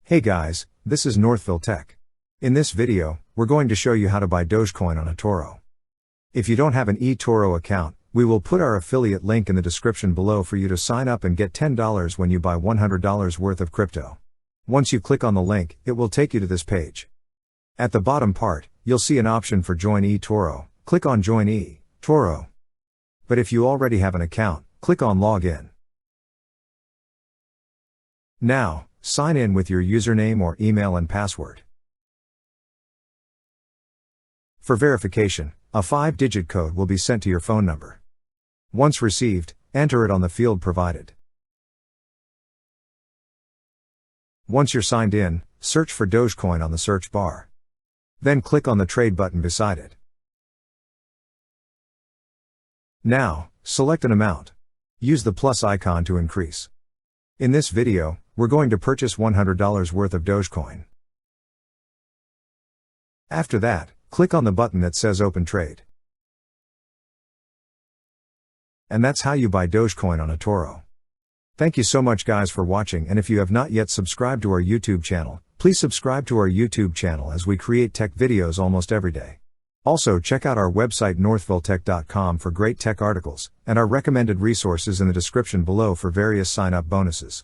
Hey guys, this is Northville Tech. In this video, we're going to show you how to buy Dogecoin on eToro. If you don't have an eToro account, we will put our affiliate link in the description below for you to sign up and get $10 when you buy $100 worth of crypto. Once you click on the link, it will take you to this page. At the bottom part, you'll see an option for Join eToro. Click on Join eToro. But if you already have an account, click on Login. Now, sign in with your username or email and password. For verification, a 5-digit code will be sent to your phone number. Once received, enter it on the field provided. Once you're signed in, search for Dogecoin on the search bar. Then click on the trade button beside it. Now, select an amount. Use the plus icon to increase. In this video, we're going to purchase $100 worth of Dogecoin. After that, click on the button that says Open Trade. And that's how you buy Dogecoin on eToro. Thank you so much guys for watching, and if you have not yet subscribed to our YouTube channel, please subscribe to our YouTube channel as we create tech videos almost every day. Also check out our website northvilletech.com for great tech articles, and our recommended resources in the description below for various sign-up bonuses.